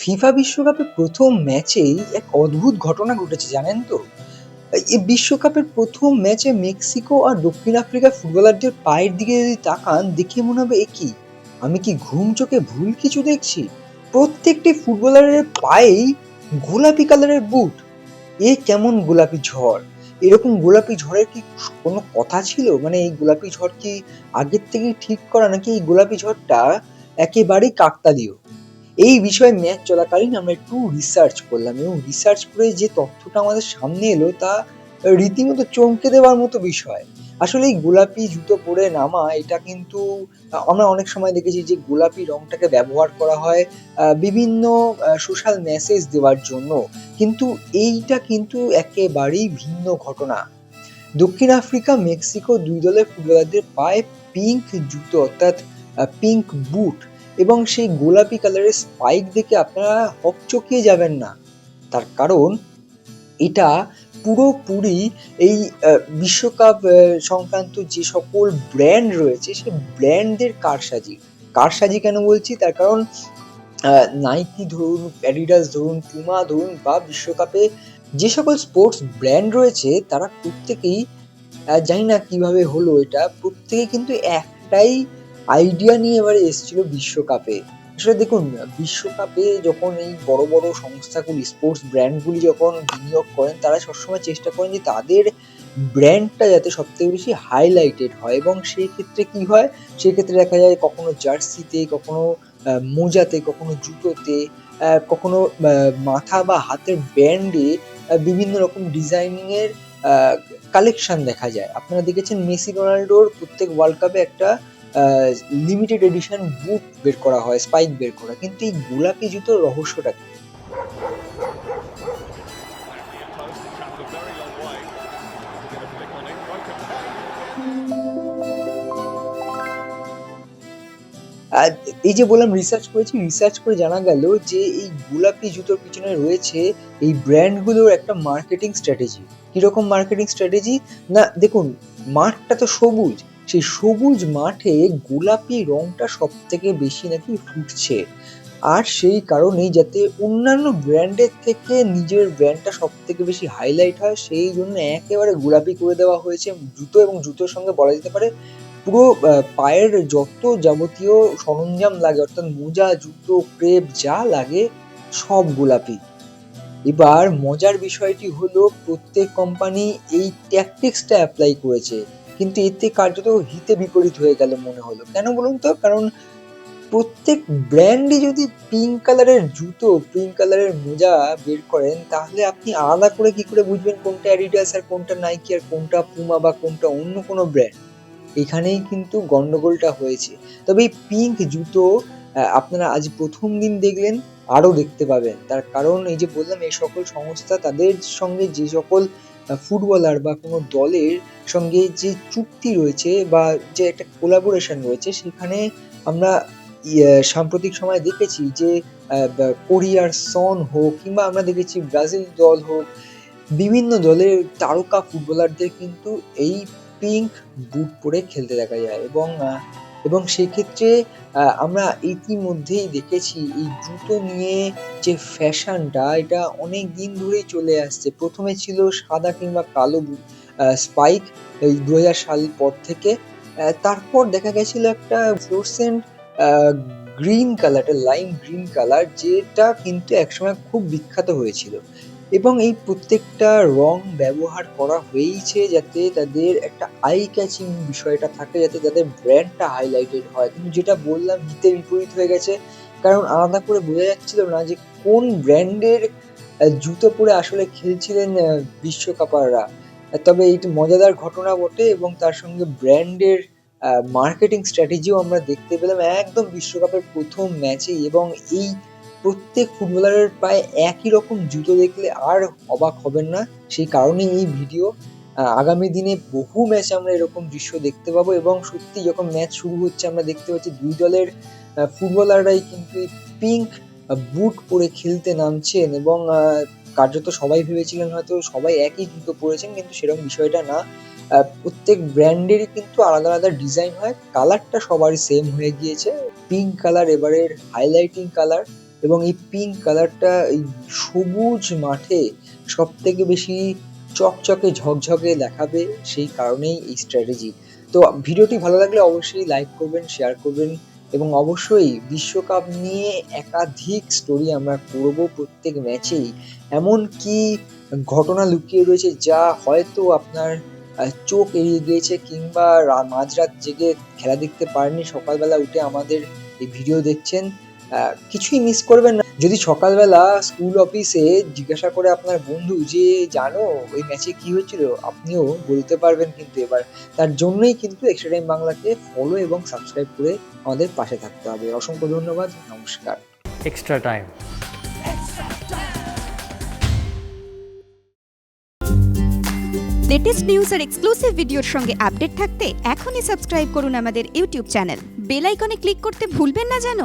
FIFA বিশ্বকাপের প্রথম ম্যাচেই এক অদ্ভুত ঘটনা ঘটেছে জানেন তো? এই বিশ্বকাপের প্রথম ম্যাচে মেক্সিকো আর দক্ষিণ আফ্রিকার ফুটবলারদের পায়ের দিকে যদি তাকান দেখে মনে হবে এ কি? আমি কি ঘুম চোখে ভুল কিছু দেখছি? প্রত্যেকটি ফুটবলারের পায়েই গোলাপি কালারের বুট। এ কেমন গোলাপি ঝড়? এরকম গোলাপি ঝড়ের কি কোনো কথা ছিল? মানে এই গোলাপি ঝড় কি আগের থেকেই ঠিক করা নাকি এই গোলাপি ঝড়টা একেবারেই কাকতালীয়? এই বিষয়ে ম্যাচ চলাকালীন আমরা একটু রিসার্চ করলাম এবং রিসার্চ করে যে তথ্যটা আমাদের সামনে এলো তা রীতিমতো চমকে দেওয়ার মতো বিষয়। আসলে এই গোলাপি জুতো পরে নামা এটা কিন্তু আমরা অনেক সময় দেখেছি যে গোলাপি রংটাকে ব্যবহার করা হয় বিভিন্ন সোশ্যাল মেসেজ দেওয়ার জন্য। কিন্তু এইটা কিন্তু একেবারেই ভিন্ন ঘটনা। দক্ষিণ আফ্রিকা, মেক্সিকো ২ দলের ফুটবলারদের পায়ে পিঙ্ক জুতো অর্থাৎ পিঙ্ক বুট এবং সেই গোলাপি কালারের স্পাইক দেখে আপনারা হকচকিয়ে যাবেন না। তার কারণ এটা পুরোপুরি এই বিশ্বকাপ সংক্রান্ত যে সকল ব্র্যান্ড রয়েছে সে ব্র্যান্ডদের কারসাজি। কারসাজি কেন বলছি? তার কারণ নাইকি ধরুন, অ্যাডিডাস ধরুন, পুমা ধরুন বা বিশ্বকাপে যে সকল স্পোর্টস ব্র্যান্ড রয়েছে তারা প্রত্যেকেই জানি না কিভাবে হলো এটা। প্রত্যেকে কিন্তু একটাই আইডিয়া নিয়ে এবারে এসেছিল বিশ্বকাপে। আসলে দেখুন বিশ্বকাপে যখন এই বড়, বড় সংস্থাগুলি স্পোর্টস ব্র্যান্ডগুলি যখন বিনিয়োগ করেন তারা সবসময় চেষ্টা করেন যে তাদের ব্র্যান্ডটা যাতে সবথেকে বেশি হাইলাইটেড হয় এবং সেই ক্ষেত্রে কি হয়? সেক্ষেত্রে দেখা যায় কখনো জার্সিতে, কখনো মোজাতে, কখনো জুতোতে, কখনো মাথা বা হাতের ব্যান্ডে বিভিন্ন রকম ডিজাইনিং এর আ কালেকশন দেখা যায়। আপনারা দেখেছেন মেসি, রোনাল্ডোর প্রত্যেক ওয়ার্ল্ড কাপে একটা আ লিমিটেড এডিশন বুট বের করা হয়, স্পাইক বের করা। কিন্তু এই গোলাপি জুতোর রহস্যটা কি? আর এই যে বললাম রিসার্চ করেছি, রিসার্চ করে জানা গেল যে এই গোলাপি জুতোর পিছনে রয়েছে এই ব্র্যান্ডগুলোর একটা মার্কেটিং স্ট্র্যাটেজি। কিরকম মার্কেটিং স্ট্র্যাটেজি? না দেখুন, মাঠটা তো সবুজ। সেই সবুজ মাঠে গোলাপি রংটা সবথেকে বেশি নাকি ফুটছে। আর সেই কারণেই যাতে অন্যান্য ব্র্যান্ডের থেকে নিজের ব্র্যান্ডটা সবথেকে বেশি হাইলাইট হয় সেই জন্য একেবারে গোলাপি করে দেওয়া হয়েছে জুতো এবং জুতোর সঙ্গে বলা যেতে পারে পুরো পায়ের যত যাবতীয় সরঞ্জাম লাগে অর্থাৎ মোজা, জুতো, ক্রেপ যা লাগে সব গোলাপি। এবার মজার বিষয়টি হলো প্রত্যেক কোম্পানি এই ট্যাকটিক্সটা এপ্লাই করেছে। কিন্তু এতে কার্যত হিতে বিপরীত হয়ে গেল মনে হলো। কেন বলুন তো? কারণ প্রত্যেক ব্র্যান্ডই যদি পিঙ্ক কালারের জুতো, পিঙ্ক কালারের মোজা বের করেন তাহলে আপনি আলাদা করে কি করে বুঝবেন কোনটা অ্যাডিডাস আর কোনটা নাইকি আর কোনটা পুমা বা কোনটা অন্য কোনো ব্র্যান্ড? এখানেই কিন্তু গন্ডগোলটা হয়েছে। তবে এই পিঙ্ক জুতো আপনারা আজ ১ম দিন দেখলেন, আরো দেখতে পাবেন। তার কারণ এই যে বললাম এই সকল সংস্থা তাদের সঙ্গে যে সকল ফুটবলার বা কোনো দলের সঙ্গে যে চুক্তি রয়েছে বা যে একটা কোলাবোরেশন রয়েছে সেখানে আমরা সাম্প্রতিক সময়ে দেখেছি যে কোরিয়ার সন হোক কিংবা আমরা দেখেছি ব্রাজিল দল হোক, বিভিন্ন দলের তারকা ফুটবলারদের কিন্তু এই পিঙ্ক বুট পরে খেলতে দেখা যায় এবং সেক্ষেত্রে আমরা ইতিমধ্যেই দেখেছি এই জুতো নিয়ে যে ফ্যাশনটা এটা অনেক দিন ধরেই চলে আসছে। ১ম এ ছিল সাদা কিংবা কালো স্পাইক এই ২০০০ সাল পর থেকে। তারপর দেখা গেছিল একটা ফ্লোরসেন্ট আ গ্রিন কালার, একটা লাইম গ্রিন কালার যেটা কিন্তু একসময় খুব বিখ্যাত হয়েছিল। এবং এই প্রত্যেকটা রং ব্যবহার করা হয়েইছে যাতে তাদের একটা আই ক্যাচিং বিষয়টা থাকে, যাতে তাদের ব্র্যান্ডটা হাইলাইটেড হয়। কিন্তু যেটা বললাম হিতে বিপরীত হয়ে গেছে। কারণ আলাদা করে বোঝা যাচ্ছিল না যে কোন ব্র্যান্ডের জুতো পরে আসলে খেলছিলেন বিশ্বকাপাররা। তবে এইটি মজাদার ঘটনা বটে এবং তার সঙ্গে ব্র্যান্ডের মার্কেটিং স্ট্র্যাটেজিও আমরা দেখতে পেলাম একদম বিশ্বকাপের ১ম ম্যাচেই এবং এই প্রত্যেক ফুটবলারের প্রায় একই রকম জুতো দেখলে আর অবাক হবেন না। সেই কারণেই এই ভিডিও। আগামী দিনে বহু ম্যাচে আমরা এরকম দৃশ্য দেখতে পাবো এবং সত্যি যখন ম্যাচ শুরু হচ্ছে আমরা দেখতে পাচ্ছি ২ দলের ফুটবলাররাই কিন্তু এই পিঙ্ক বুট পরে খেলতে নামছেন এবং কার্যত সবাই ভেবেছিলেন হয়তো সবাই একই জুতো পরেছেন কিন্তু সেরকম বিষয়টা না। প্রত্যেক ব্র্যান্ডেরই কিন্তু আলাদা, আলাদা ডিজাইন হয়। কালারটা সবারই সেম হয়ে গিয়েছে। পিঙ্ক কালার এবারের হাইলাইটিং কালার এবং এই পিঙ্ক কালারটা এই সবুজ মাঠে সবথেকে বেশি চকচকে ঝকঝকে দেখাবে, সেই কারণেই এই স্ট্র্যাটেজি। তো ভিডিওটি ভালো লাগলে অবশ্যই লাইক করবেন, শেয়ার করবেন এবং অবশ্যই বিশ্বকাপ নিয়ে একাধিক স্টোরি আমরা করব প্রত্যেক ম্যাচেই। এমন কি ঘটনা লুকিয়ে রয়েছে যা হয়তো আপনার চোখ এড়িয়ে গিয়েছে, কিংবা মাঝরাত জেগে খেলা দেখতে পারেননি, সকালবেলা উঠে আমাদের এই ভিডিও দেখছেন, কিছুই মিস করবেন না। যদি সকালবেলা স্কুল অফিসে জিজ্ঞাসা করে আপনার বন্ধু যে জানো ওই ম্যাচে কি হয়েছিল, আপনিও বলতে পারবেন কিন্তু এবার। তার জন্যই কিন্তু এক্সট্রা টাইম বাংলাকে ফলো এবং সাবস্ক্রাইব করে আমাদের পাশে থাকতে হবে। অসংখ্য ধন্যবাদ, নমস্কার। Extra time. লেটেস্ট নিউজ আর এক্সক্লুসিভ ভিডিওর সঙ্গে আপডেট থাকতে এখনই সাবস্ক্রাইব করুন আমাদের ইউটিউব চ্যানেল। বেল আইকনে ক্লিক করতে ভুলবেন না যেন।